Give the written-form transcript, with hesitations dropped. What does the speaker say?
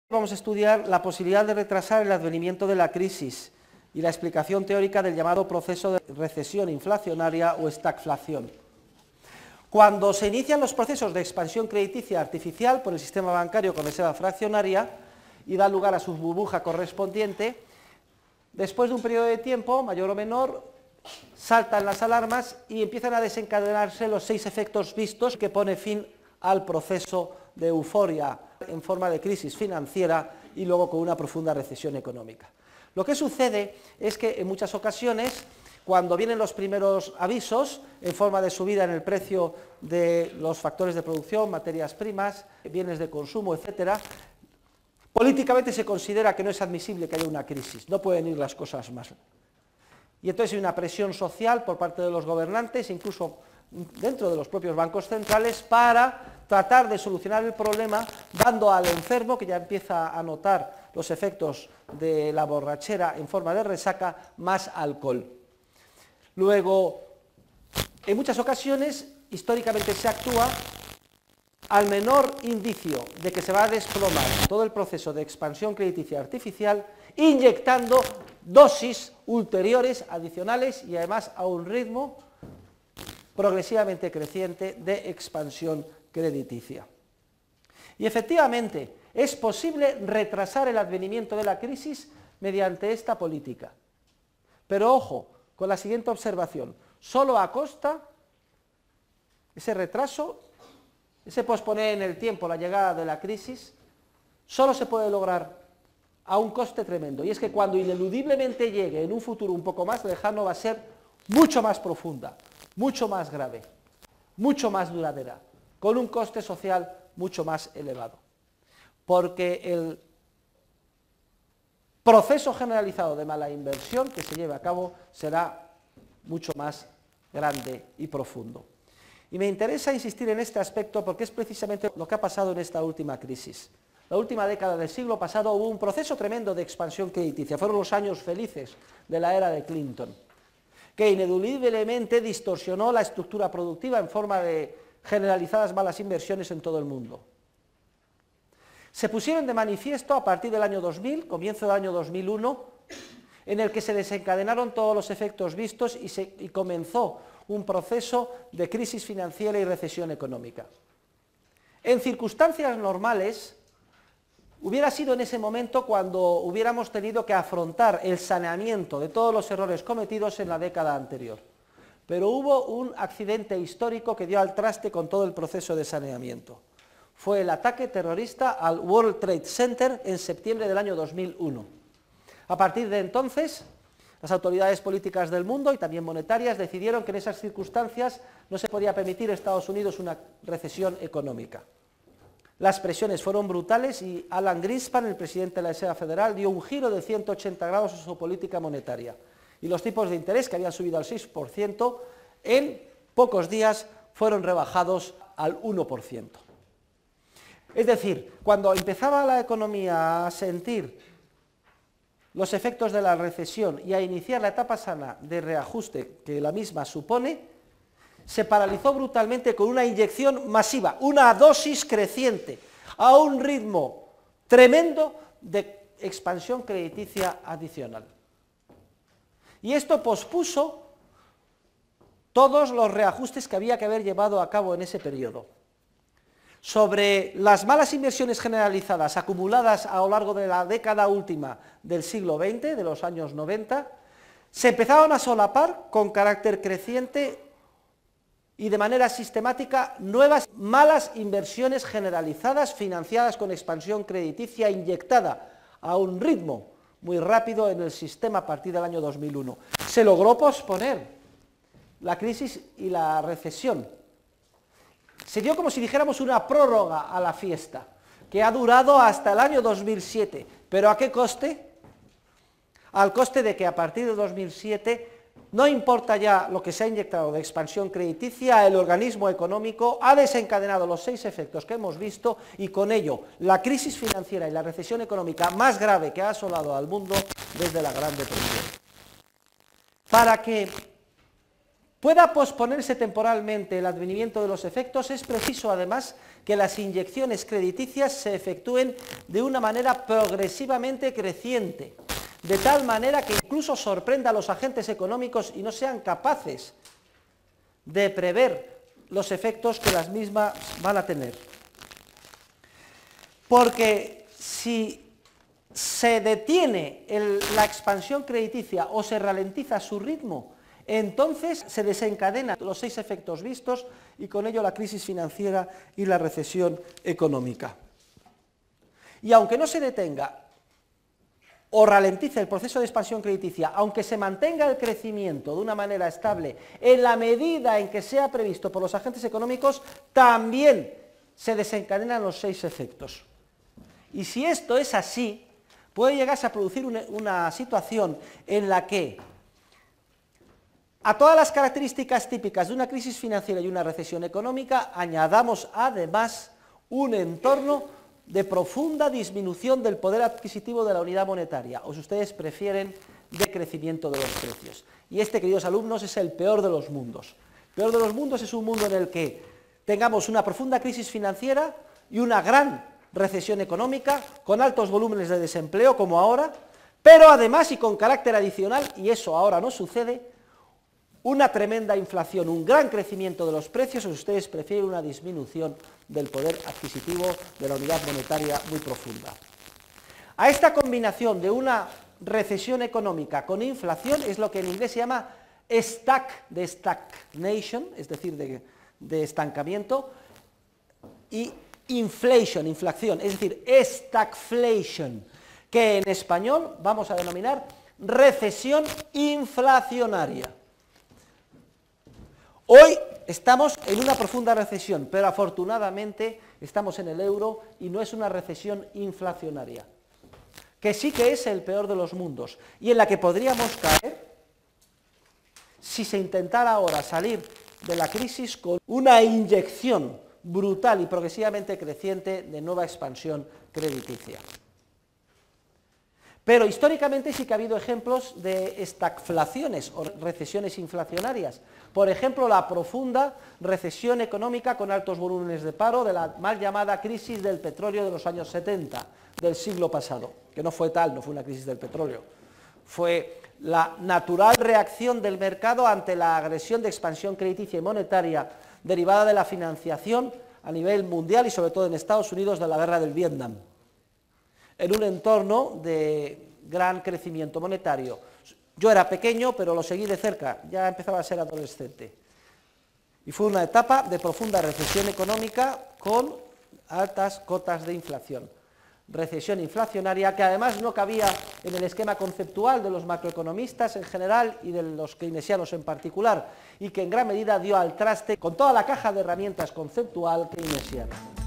Vamos a estudiar la posibilidad de retrasar el advenimiento de la crisis y la explicación teórica del llamado proceso de recesión inflacionaria o estagflación. Cuando se inician los procesos de expansión crediticia artificial por el sistema bancario con reserva fraccionaria y da lugar a su burbuja correspondiente, después de un periodo de tiempo, mayor o menor, saltan las alarmas y empiezan a desencadenarse los 6 efectos vistos que pone fin al proceso de euforia en forma de crisis financiera y luego con una profunda recesión económica. Lo que sucede es que en muchas ocasiones, cuando vienen los primeros avisos en forma de subida en el precio de los factores de producción, materias primas, bienes de consumo, etcétera, políticamente se considera que no es admisible que haya una crisis, no pueden ir las cosas más. Y entonces hay una presión social por parte de los gobernantes, incluso dentro de los propios bancos centrales, para tratar de solucionar el problema dando al enfermo, que ya empieza a notar los efectos de la borrachera en forma de resaca, más alcohol. Luego, en muchas ocasiones, históricamente se actúa al menor indicio de que se va a desplomar todo el proceso de expansión crediticia artificial, inyectando dosis ulteriores, adicionales y además a un ritmo progresivamente creciente de expansión crediticia. Y efectivamente, es posible retrasar el advenimiento de la crisis mediante esta política. Pero ojo, con la siguiente observación, solo a costa, ese retraso, ese posponer en el tiempo la llegada de la crisis, solo se puede lograr a un coste tremendo, y es que cuando ineludiblemente llegue en un futuro un poco más lejano va a ser mucho más profunda, mucho más grave, mucho más duradera, con un coste social mucho más elevado. Porque el proceso generalizado de mala inversión que se lleve a cabo será mucho más grande y profundo. Y me interesa insistir en este aspecto porque es precisamente lo que ha pasado en esta última crisis. La última década del siglo pasado hubo un proceso tremendo de expansión crediticia, fueron los años felices de la era de Clinton, que ineludiblemente distorsionó la estructura productiva en forma de generalizadas malas inversiones en todo el mundo. Se pusieron de manifiesto a partir del año 2000, comienzo del año 2001, en el que se desencadenaron todos los efectos vistos y comenzó un proceso de crisis financiera y recesión económica. En circunstancias normales, hubiera sido en ese momento cuando hubiéramos tenido que afrontar el saneamiento de todos los errores cometidos en la década anterior. Pero hubo un accidente histórico que dio al traste con todo el proceso de saneamiento. Fue el ataque terrorista al World Trade Center en septiembre del año 2001. A partir de entonces, las autoridades políticas del mundo y también monetarias decidieron que en esas circunstancias no se podía permitir a Estados Unidos una recesión económica. Las presiones fueron brutales y Alan Greenspan, el presidente de la Reserva Federal, dio un giro de 180 grados a su política monetaria. Y los tipos de interés, que habían subido al 6%, en pocos días fueron rebajados al 1%. Es decir, cuando empezaba la economía a sentir los efectos de la recesión y a iniciar la etapa sana de reajuste que la misma supone, se paralizó brutalmente con una inyección masiva, una dosis creciente, a un ritmo tremendo de expansión crediticia adicional. Y esto pospuso todos los reajustes que había que haber llevado a cabo en ese periodo. Sobre las malas inversiones generalizadas acumuladas a lo largo de la década última del siglo XX, de los años 90, se empezaron a solapar con carácter creciente y de manera sistemática nuevas malas inversiones generalizadas financiadas con expansión crediticia inyectada a un ritmo muy rápido en el sistema a partir del año 2001. Se logró posponer la crisis y la recesión. Se dio como si dijéramos una prórroga a la fiesta, que ha durado hasta el año 2007. ¿Pero a qué coste? Al coste de que a partir de 2007 no importa ya lo que se ha inyectado de expansión crediticia, el organismo económico ha desencadenado los 6 efectos que hemos visto y con ello la crisis financiera y la recesión económica más grave que ha asolado al mundo desde la Gran Depresión. Para que pueda posponerse temporalmente el advenimiento de los efectos, es preciso además que las inyecciones crediticias se efectúen de una manera progresivamente creciente, de tal manera que incluso sorprenda a los agentes económicos y no sean capaces de prever los efectos que las mismas van a tener. Porque si se detiene la expansión crediticia o se ralentiza su ritmo, entonces se desencadenan los 6 efectos vistos y con ello la crisis financiera y la recesión económica. Y aunque no se detenga o ralentice el proceso de expansión crediticia, aunque se mantenga el crecimiento de una manera estable en la medida en que sea previsto por los agentes económicos, también se desencadenan los 6 efectos. Y si esto es así, puede llegarse a producir una situación en la que a todas las características típicas de una crisis financiera y una recesión económica añadamos además un entorno de profunda disminución del poder adquisitivo de la unidad monetaria, o si ustedes prefieren, de crecimiento de los precios. Y este, queridos alumnos, es el peor de los mundos. El peor de los mundos es un mundo en el que tengamos una profunda crisis financiera y una gran recesión económica, con altos volúmenes de desempleo, como ahora, pero además y con carácter adicional, y eso ahora no sucede, una tremenda inflación, un gran crecimiento de los precios, o si ustedes prefieren, una disminución del poder adquisitivo de la unidad monetaria muy profunda. A esta combinación de una recesión económica con inflación es lo que en inglés se llama de stagnation, es decir, de estancamiento, y inflation, inflación, es decir, stagflation, que en español vamos a denominar recesión inflacionaria. Hoy estamos en una profunda recesión, pero afortunadamente estamos en el euro y no es una recesión inflacionaria, que sí que es el peor de los mundos y en la que podríamos caer si se intentara ahora salir de la crisis con una inyección brutal y progresivamente creciente de nueva expansión crediticia. Pero históricamente sí que ha habido ejemplos de estagflaciones o recesiones inflacionarias. Por ejemplo, la profunda recesión económica con altos volúmenes de paro de la mal llamada crisis del petróleo de los años 70 del siglo pasado, que no fue tal, no fue una crisis del petróleo, fue la natural reacción del mercado ante la agresión de expansión crediticia y monetaria derivada de la financiación a nivel mundial y sobre todo en Estados Unidos de la guerra del Vietnam, en un entorno de gran crecimiento monetario. Yo era pequeño, pero lo seguí de cerca, ya empezaba a ser adolescente. Y fue una etapa de profunda recesión económica con altas cotas de inflación. Recesión inflacionaria que además no cabía en el esquema conceptual de los macroeconomistas en general y de los keynesianos en particular, y que en gran medida dio al traste con toda la caja de herramientas conceptual keynesiana.